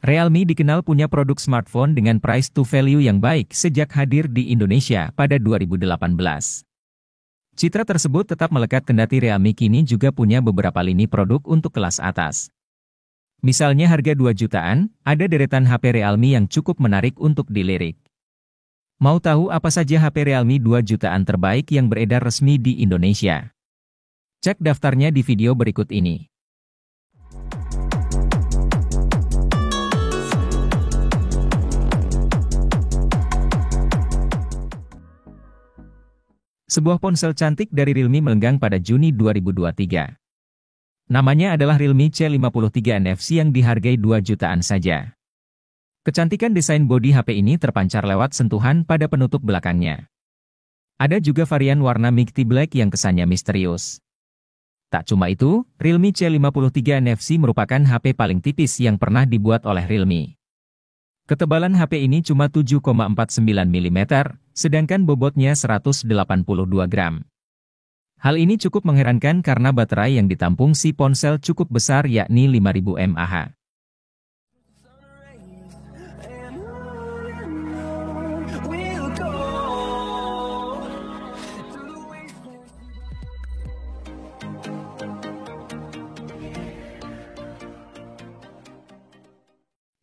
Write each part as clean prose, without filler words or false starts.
Realme dikenal punya produk smartphone dengan price to value yang baik sejak hadir di Indonesia pada 2018. Citra tersebut tetap melekat kendati Realme kini juga punya beberapa lini produk untuk kelas atas. Misalnya harga 2 jutaan, ada deretan HP Realme yang cukup menarik untuk dilirik. Mau tahu apa saja HP Realme 2 jutaan terbaik yang beredar resmi di Indonesia? Cek daftarnya di video berikut ini. Sebuah ponsel cantik dari Realme melenggang pada Juni 2023. Namanya adalah Realme C53 NFC yang dihargai 2 jutaan saja. Kecantikan desain bodi HP ini terpancar lewat sentuhan pada penutup belakangnya. Ada juga varian warna Milky Black yang kesannya misterius. Tak cuma itu, Realme C53 NFC merupakan HP paling tipis yang pernah dibuat oleh Realme. Ketebalan HP ini cuma 7,49 mm, sedangkan bobotnya 182 gram. Hal ini cukup mengherankan karena baterai yang ditampung si ponsel cukup besar yakni 5000 mAh.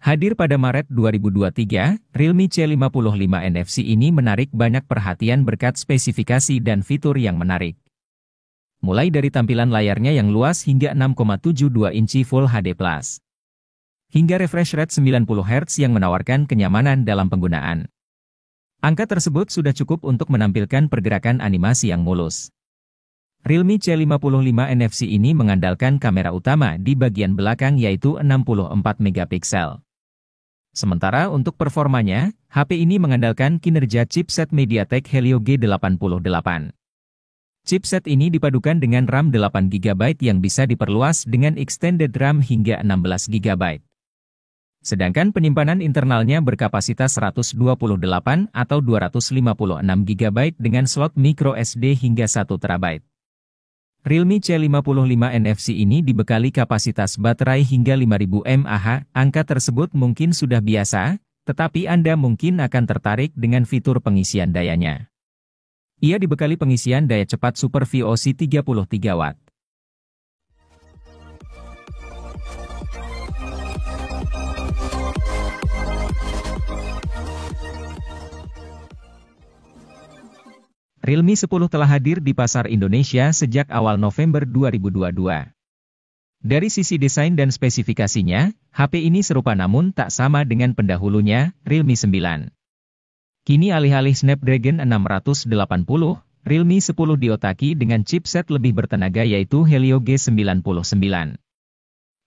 Hadir pada Maret 2023, Realme C55 NFC ini menarik banyak perhatian berkat spesifikasi dan fitur yang menarik. Mulai dari tampilan layarnya yang luas hingga 6,72 inci Full HD+. Hingga refresh rate 90 Hz yang menawarkan kenyamanan dalam penggunaan. Angka tersebut sudah cukup untuk menampilkan pergerakan animasi yang mulus. Realme C55 NFC ini mengandalkan kamera utama di bagian belakang yaitu 64 megapiksel. Sementara untuk performanya, HP ini mengandalkan kinerja chipset MediaTek Helio G88. Chipset ini dipadukan dengan RAM 8 GB yang bisa diperluas dengan extended RAM hingga 16 GB. Sedangkan penyimpanan internalnya berkapasitas 128 atau 256 GB dengan slot micro SD hingga 1 TB. Realme C55 NFC ini dibekali kapasitas baterai hingga 5000 mAh, angka tersebut mungkin sudah biasa, tetapi Anda mungkin akan tertarik dengan fitur pengisian dayanya. Ia dibekali pengisian daya cepat Super VOC 33 Watt. Realme 10 telah hadir di pasar Indonesia sejak awal November 2022. Dari sisi desain dan spesifikasinya, HP ini serupa namun tak sama dengan pendahulunya, Realme 9. Kini alih-alih Snapdragon 680, Realme 10 diotaki dengan chipset lebih bertenaga yaitu Helio G99.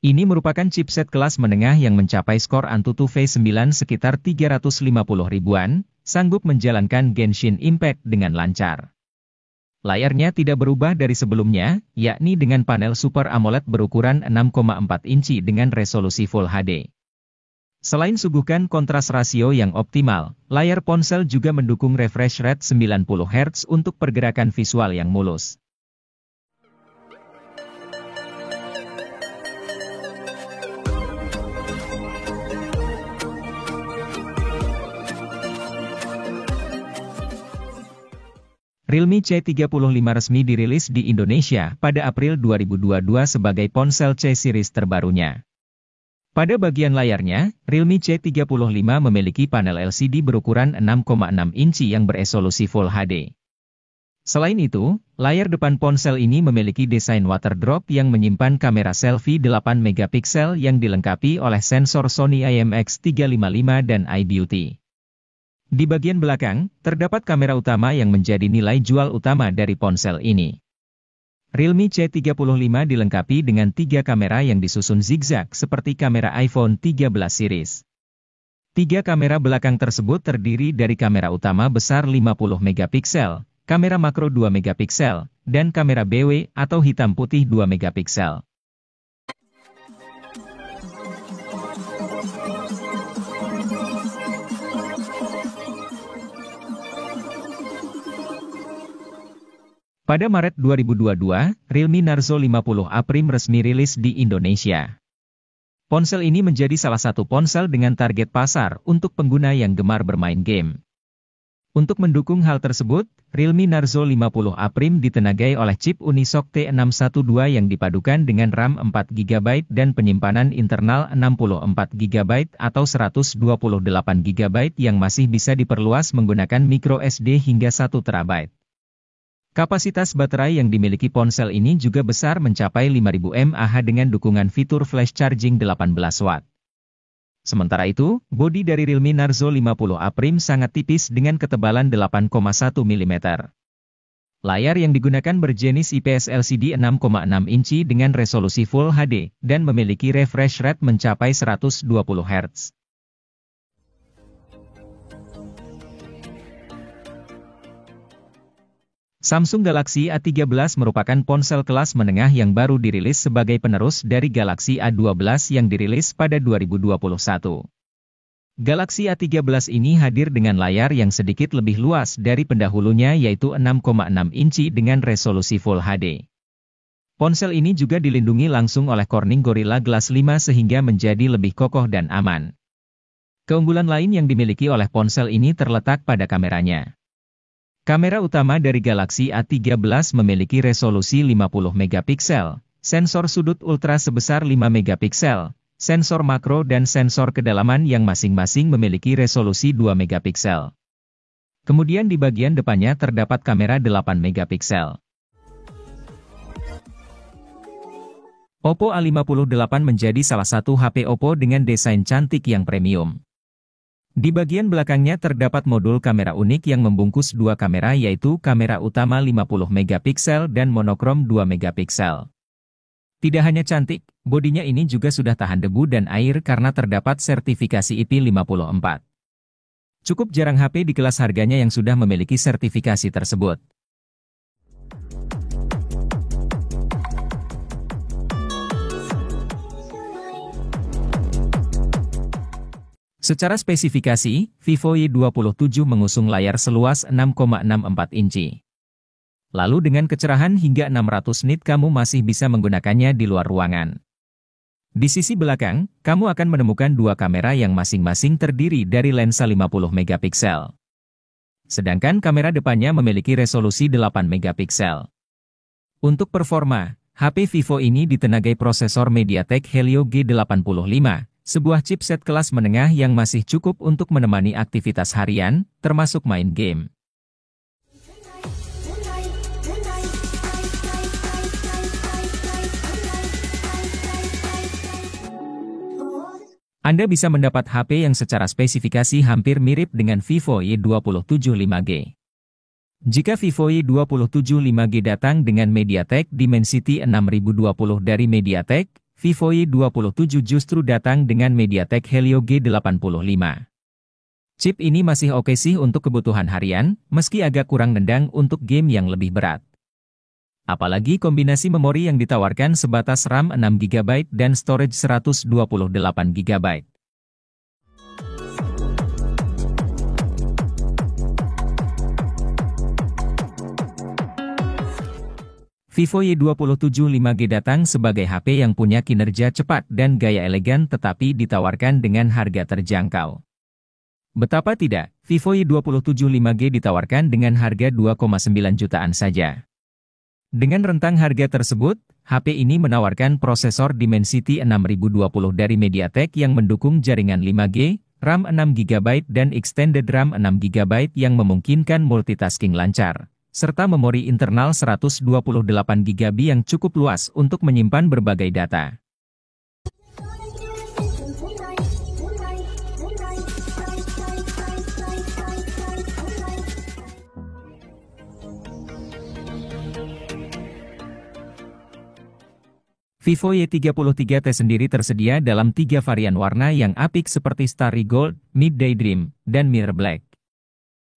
Ini merupakan chipset kelas menengah yang mencapai skor Antutu V9 sekitar 350 ribuan, sanggup menjalankan Genshin Impact dengan lancar. Layarnya tidak berubah dari sebelumnya, yakni dengan panel Super AMOLED berukuran 6,4 inci dengan resolusi Full HD. Selain suguhkan kontras rasio yang optimal, layar ponsel juga mendukung refresh rate 90 Hz untuk pergerakan visual yang mulus. Realme C35 resmi dirilis di Indonesia pada April 2022 sebagai ponsel C-series terbarunya. Pada bagian layarnya, Realme C35 memiliki panel LCD berukuran 6,6 inci yang beresolusi Full HD. Selain itu, layar depan ponsel ini memiliki desain waterdrop yang menyimpan kamera selfie 8 megapiksel yang dilengkapi oleh sensor Sony IMX355 dan iBeauty. Di bagian belakang, terdapat kamera utama yang menjadi nilai jual utama dari ponsel ini. Realme C35 dilengkapi dengan 3 kamera yang disusun zigzag seperti kamera iPhone 13 series. 3 kamera belakang tersebut terdiri dari kamera utama besar 50 megapiksel, kamera makro 2 megapiksel, dan kamera BW atau hitam putih 2 megapiksel. Pada Maret 2022, Realme Narzo 50A Prime resmi rilis di Indonesia. Ponsel ini menjadi salah satu ponsel dengan target pasar untuk pengguna yang gemar bermain game. Untuk mendukung hal tersebut, Realme Narzo 50A Prime ditenagai oleh chip Unisoc T612 yang dipadukan dengan RAM 4GB dan penyimpanan internal 64GB atau 128GB yang masih bisa diperluas menggunakan microSD hingga 1TB. Kapasitas baterai yang dimiliki ponsel ini juga besar mencapai 5000 mAh dengan dukungan fitur flash charging 18 Watt. Sementara itu, bodi dari Realme Narzo 50A Prime sangat tipis dengan ketebalan 8,1 mm. Layar yang digunakan berjenis IPS LCD 6,6 inci dengan resolusi Full HD, dan memiliki refresh rate mencapai 120 Hz. Samsung Galaxy A13 merupakan ponsel kelas menengah yang baru dirilis sebagai penerus dari Galaxy A12 yang dirilis pada 2021. Galaxy A13 ini hadir dengan layar yang sedikit lebih luas dari pendahulunya yaitu 6,6 inci dengan resolusi Full HD. Ponsel ini juga dilindungi langsung oleh Corning Gorilla Glass 5 sehingga menjadi lebih kokoh dan aman. Keunggulan lain yang dimiliki oleh ponsel ini terletak pada kameranya. Kamera utama dari Galaxy A13 memiliki resolusi 50 megapiksel, sensor sudut ultra sebesar 5 megapiksel, sensor makro dan sensor kedalaman yang masing-masing memiliki resolusi 2 megapiksel. Kemudian di bagian depannya terdapat kamera 8 megapiksel. Oppo A58 menjadi salah satu HP Oppo dengan desain cantik yang premium. Di bagian belakangnya terdapat modul kamera unik yang membungkus dua kamera yaitu kamera utama 50 megapiksel dan monokrom 2 megapiksel. Tidak hanya cantik, bodinya ini juga sudah tahan debu dan air karena terdapat sertifikasi IP54. Cukup jarang HP di kelas harganya yang sudah memiliki sertifikasi tersebut. Secara spesifikasi, Vivo Y27 mengusung layar seluas 6,64 inci. Lalu dengan kecerahan hingga 600 nit kamu masih bisa menggunakannya di luar ruangan. Di sisi belakang, kamu akan menemukan dua kamera yang masing-masing terdiri dari lensa 50 megapiksel. Sedangkan kamera depannya memiliki resolusi 8 megapiksel. Untuk performa, HP Vivo ini ditenagai prosesor MediaTek Helio G85. Sebuah chipset kelas menengah yang masih cukup untuk menemani aktivitas harian, termasuk main game. Anda bisa mendapat HP yang secara spesifikasi hampir mirip dengan Vivo Y27 5G. Jika Vivo Y27 5G datang dengan MediaTek Dimensity 6020 dari MediaTek, Vivo Y27 justru datang dengan MediaTek Helio G85. Chip ini masih oke sih untuk kebutuhan harian, meski agak kurang nendang untuk game yang lebih berat. Apalagi kombinasi memori yang ditawarkan sebatas RAM 6GB dan storage 128GB. Vivo Y27 5G datang sebagai HP yang punya kinerja cepat dan gaya elegan tetapi ditawarkan dengan harga terjangkau. Betapa tidak, Vivo Y27 5G ditawarkan dengan harga 2,9 jutaan saja. Dengan rentang harga tersebut, HP ini menawarkan prosesor Dimensity 6020 dari MediaTek yang mendukung jaringan 5G, RAM 6GB dan extended RAM 6GB yang memungkinkan multitasking lancar, serta memori internal 128GB yang cukup luas untuk menyimpan berbagai data. Vivo Y33T sendiri tersedia dalam 3 varian warna yang apik seperti Starry Gold, Midday Dream, dan Mirror Black.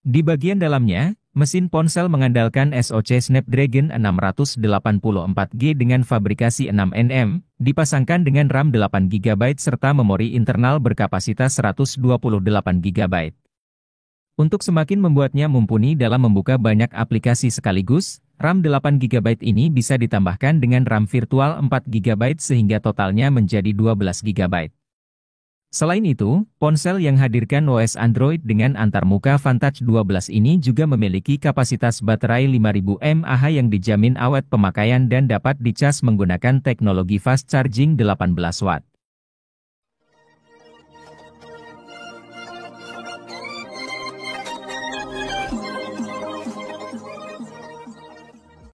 Di bagian dalamnya, mesin ponsel mengandalkan SoC Snapdragon 684G dengan fabrikasi 6nm, dipasangkan dengan RAM 8GB serta memori internal berkapasitas 128GB. Untuk semakin membuatnya mumpuni dalam membuka banyak aplikasi sekaligus, RAM 8 GB ini bisa ditambahkan dengan RAM virtual 4 GB sehingga totalnya menjadi 12 GB. Selain itu, ponsel yang hadirkan OS Android dengan antarmuka Vantage 12 ini juga memiliki kapasitas baterai 5000 mAh yang dijamin awet pemakaian dan dapat dicas menggunakan teknologi fast charging 18 watt.